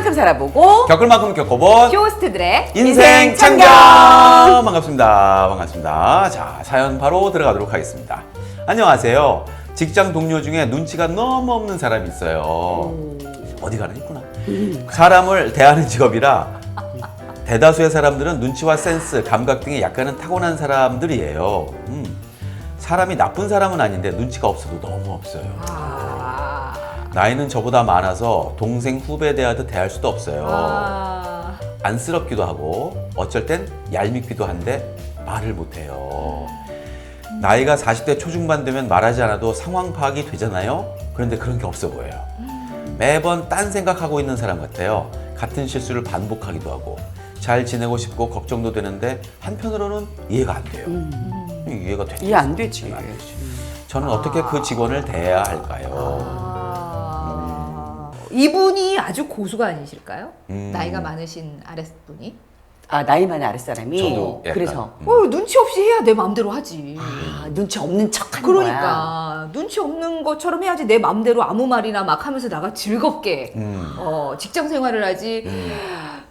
만큼 살아보고 겪을 만큼 겪어본 쇼호스트들의 인생 참견! 참견! 반갑습니다. 반갑습니다. 자, 사연 바로 들어가도록 하겠습니다. 안녕하세요. 직장 동료 중에 눈치가 너무 없는 사람이 있어요. 어디 가나 있구나. 사람을 대하는 직업이라 대다수의 사람들은 눈치와 센스, 감각 등이 약간은 타고난 사람들이에요. 사람이 나쁜 사람은 아닌데 눈치가 없어도 너무 없어요. 나이는 저보다 많아서 동생 후배 대하듯 대할 수도 없어요. 안쓰럽기도 하고 어쩔 땐 얄밉기도 한데 말을 못해요. 나이가 40대 초중반 되면 말하지 않아도 상황 파악이 되잖아요. 그런데 그런 게 없어 보여요. 매번 딴 생각하고 있는 사람 같아요. 같은 실수를 반복하기도 하고 잘 지내고 싶고 걱정도 되는데 한편으로는 이해가 안 돼요. 이해가 되지. 이해 안 되지. 저는 어떻게 그 직원을 대해야 할까요? 이분이 아주 고수가 아니실까요? 음. 나이가 많으신 아랫분이. 나이 많은 아랫사람이 저도 약간, 그래서 눈치 없이 해야 내 마음대로 하지. 눈치 없는 척 하는 그러니까 거야. 눈치 없는 것처럼 해야지 내 마음대로 아무 말이나 막 하면서 나가 즐겁게 직장 생활을 하지.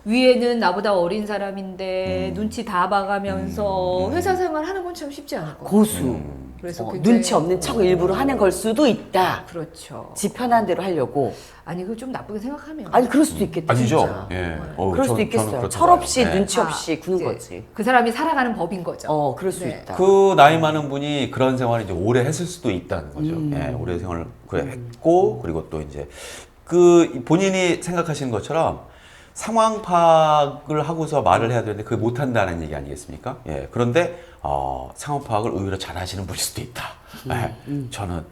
위에는 나보다 어린 사람인데 눈치 다 봐가면서 회사 생활 하는 건 참 쉽지 않을 것 같아요. 고수. 그래서 굉장히- 눈치 없는 척 일부러 하는 걸 수도 있다. 그렇죠. 지 편한 대로 하려고. 아니 그거 좀 나쁘게 생각하면. 아니 그럴 수도 있겠다. 아니죠? 진짜. 예. 그럴 수도 있겠어요. 철없이 눈치 없이 구는 이제 거지. 그 사람이 살아가는 법인 거죠. 그럴 수 네. 있다. 그 나이 많은 분이 그런 생활을 이제 오래 했을 수도 있다는 거죠. 예, 오래 생활을 그래 했고 그리고 또 이제 그 본인이 생각하시는 것처럼 상황 파악을 하고서 말을 해야 되는데 그걸 못 한다는 얘기 아니겠습니까? 예. 그런데 상황 파악을 의외로 잘 하시는 분일 수도 있다. 예.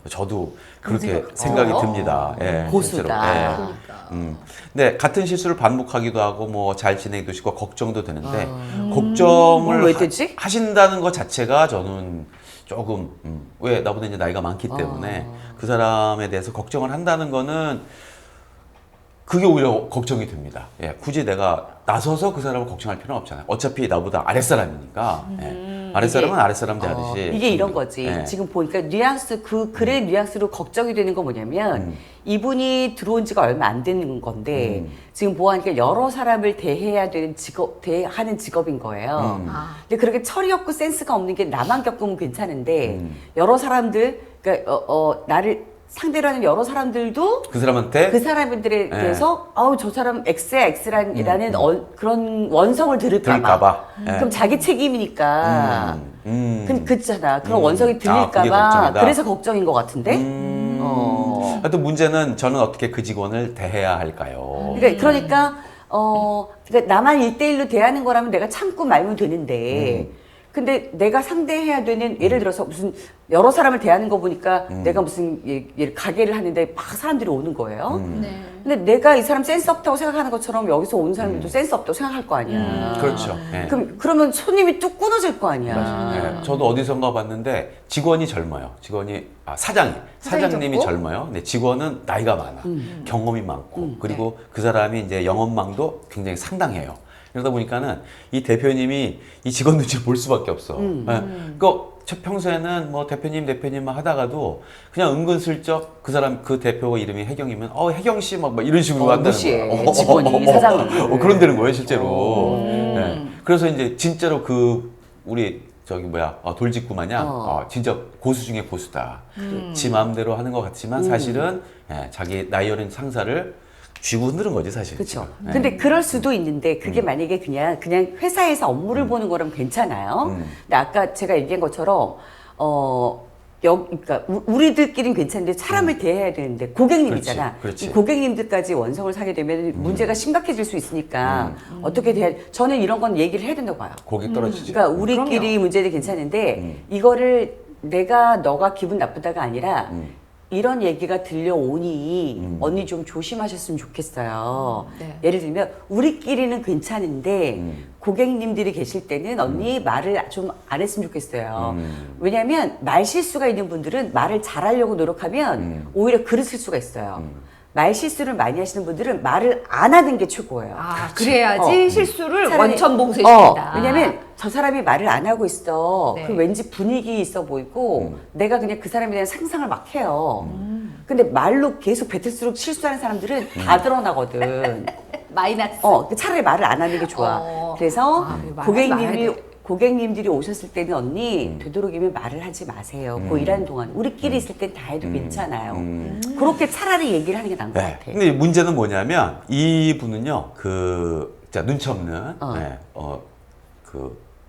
저도 그렇게 생각이 듭니다. 예, 고수다. 실제로. 예. 그러니까. 근데 같은 실수를 반복하기도 하고 뭐 잘 지내기도 싶고 걱정도 되는데 걱정을 왜 되지? 하신다는 것 자체가 저는 조금 왜 나보다 이제 나이가 많기 때문에 그 사람에 대해서 걱정을 한다는 거는 그게 오히려 걱정이 됩니다. 예, 굳이 내가 나서서 그 사람을 걱정할 필요는 없잖아요. 어차피 나보다 아랫사람이니까. 예. 아랫사람은 아랫사람 대하듯이. 이게 이런 거지. 예. 지금 보니까 뉘앙스, 그 글의 뉘앙스로 걱정이 되는 건 뭐냐면, 이분이 들어온 지가 얼마 안 되는 건데, 지금 보아하니까 여러 사람을 대해야 되는 대하는 직업인 거예요. 근데 그렇게 철이 없고 센스가 없는 게 나만 겪으면 괜찮은데, 여러 사람들, 그러니까, 나를 상대로 하는 여러 사람들도 그 사람한테 그 사람들에 대해서 저 사람 X야 X라는 그런 원성을 들을까봐. 예. 그럼 자기 책임이니까. 그렇잖아. 그런 원성이 그게 들릴까봐. 걱정이다. 그래서 걱정인 것 같은데. 하여튼 문제는 저는 어떻게 그 직원을 대해야 할까요? 그러니까 나만 1대1로 대하는 거라면 내가 참고 말면 되는데. 근데 내가 상대해야 되는 예를 들어서 무슨 여러 사람을 대하는 거 보니까 내가 무슨 가게를 하는데 막 사람들이 오는 거예요. 네. 근데 내가 이 사람 센스 없다고 생각하는 것처럼 여기서 온 사람들도 센스 없다고 생각할 거 아니야. 그렇죠. 예. 그러면 손님이 뚝 끊어질 거 아니야. 예, 저도 어디선가 봤는데 직원이 젊어요. 사장님이 젊고? 젊어요. 근데 직원은 나이가 많아. 경험이 많고 그리고 그 사람이 이제 영업망도 굉장히 상당해요. 그러다 보니까는 이 대표님이 이 직원 눈치를 볼 수밖에 없어. 예. 평소에는 뭐 대표님만 하다가도 그냥 은근슬쩍 그 대표가 이름이 혜경이면 혜경 씨 막 이런 식으로 한다는 무시해. 거야. 직원이 사장을. 그런다는 거예요 실제로. 예. 그래서 이제 진짜로 우리 돌직구 마냥 진짜 고수 중에 고수다. 지 마음대로 하는 것 같지만 사실은 자기 나이 어린 상사를 쥐고 흔드는 거지 사실. 그렇죠. 예. 근데 그럴 수도 있는데 그게 만약에 그냥 회사에서 업무를 보는 거라면 괜찮아요. 근데 아까 제가 얘기한 것처럼 그러니까 우리들끼리는 괜찮은데 사람을 대해야 되는데 고객님이잖아. 그렇지. 이 고객님들까지 원성을 사게 되면 문제가 심각해질 수 있으니까 어떻게 저는 이런 건 얘기를 해야 된다고 봐요. 고객 떨어지지. 그러니까 우리끼리 문제는 괜찮은데 이거를 너가 기분 나쁘다가 아니라 이런 얘기가 들려오니 언니 좀 조심하셨으면 좋겠어요. 네. 예를 들면 우리끼리는 괜찮은데 고객님들이 계실 때는 언니 말을 좀 안 했으면 좋겠어요. 왜냐하면 말 실수가 있는 분들은 말을 잘하려고 노력하면 오히려 그랬을 수가 있어요. 말 실수를 많이 하시는 분들은 말을 안 하는 게 최고예요. 그래야지 실수를 차라리- 원천봉쇄시킨다. 왜냐면 저 사람이 말을 안 하고 있어. 네. 그 왠지 분위기 있어 보이고 내가 그냥 그 사람에 대한 상상을 막 해요. 근데 말로 계속 뱉을수록 실수하는 사람들은 다 드러나거든. 마이너스. 차라리 말을 안 하는 게 좋아. 그래서 그래, 말하지 말아야 돼. 고객님들이 오셨을 때는 언니 되도록이면 말을 하지 마세요. 그 일하는 동안 우리끼리 있을 땐 다 해도 괜찮아요. 그렇게 차라리 얘기를 하는 게 나은 것 네. 같아. 근데 문제는 뭐냐면 이분은요, 자, 눈치 없는,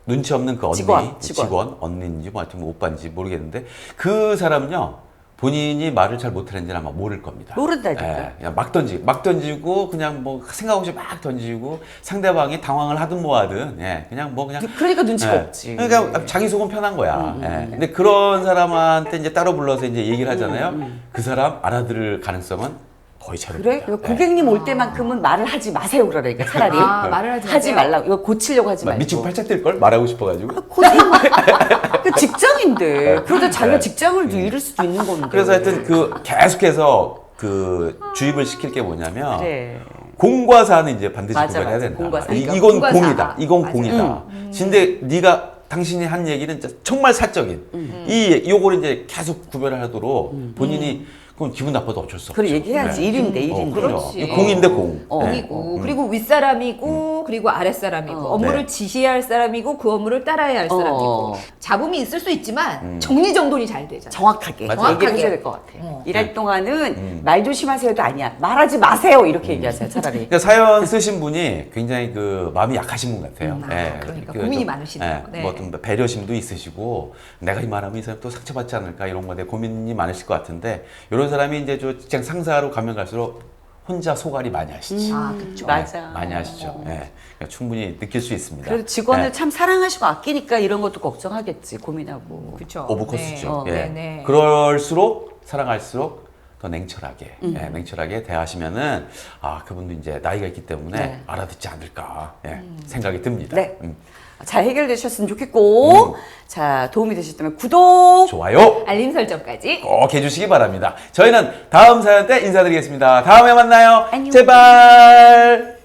눈치 없는 그 언니, 직원, 언니인지 뭐 하여튼 뭐 오빠인지 모르겠는데 그 사람은요, 본인이 말을 잘 못하는지는 아마 모를 겁니다. 모른다니까. 그냥 막 던지고 그냥 뭐 생각 없이 막 던지고 상대방이 당황을 하든 뭐 하든 그냥 그러니까 눈치가 없지. 그러니까 자기 속은 편한 거야. 근데 그런 사람한테 이제 따로 불러서 이제 얘기를 하잖아요. 그 사람 알아들을 가능성은 거의 제로. 그래? 고객님 올 때만큼은 말을 하지 마세요 그러니까 차라리. 말을 하지 말라고. 이거 고치려고 하지 말고. 미치고 팔짝 뛸 걸 말하고 싶어가지고. 그 직장인데 그러다 자기가 직장을 잃을 수도 있는 건데. 그래서 하여튼 계속해서 주입을 시킬 게 뭐냐면 그래. 공과 사는 이제 반드시 맞아, 구별해야 맞아. 된다. 공과 사. 이건 공과 공이다. 사가. 이건 맞아. 공이다. 근데 당신이 한 얘기는 진짜 정말 사적인 요거를 이제 계속 구별하도록 본인이 그건 기분 나빠도 어쩔 수 없죠. 그래 얘기해야지. 일인데 일인데. 그렇지. 이거 공인데 공. 공이고 그리고 윗사람이고 그리고 아랫사람이고 업무를 네. 지시해야 할 사람이고 그 업무를 따라야 할 사람이고 잡음이 있을 수 있지만 정리정돈이 잘 되잖아. 정확하게 맞아. 얘기를 해줘야 될 것 같아. 일할 동안은 말 조심하세요도 아니야. 말하지 마세요 이렇게 얘기하세요 차라리. 그러니까 사연 쓰신 분이 굉장히 마음이 약하신 분 같아요. 그러니까 고민이 많으시네요. 네. 뭐 어떤 배려심도 있으시고 내가 이 말하면 이 사람 또 상처받지 않을까 이런 거에 고민이 많으실 것 같은데 이런 사람이 이제 직장 상사로 가면 갈수록 혼자 소갈이 많이 하시지. 그렇죠. 맞아. 많이 하시죠. 그러니까 충분히 느낄 수 있습니다. 그래도 직원을 참 사랑하시고 아끼니까 이런 것도 걱정하겠지. 고민하고. 그렇죠. 오브코스죠. 네. 그럴수록 사랑할수록 더 냉철하게 냉철하게 대하시면은 그분도 이제 나이가 있기 때문에 알아듣지 않을까 생각이 듭니다. 네. 잘 해결되셨으면 좋겠고 자 도움이 되셨다면 구독 좋아요 알림 설정까지 꼭 해주시기 바랍니다. 저희는 다음 사연 때 인사드리겠습니다. 다음에 만나요. 안녕. 제발.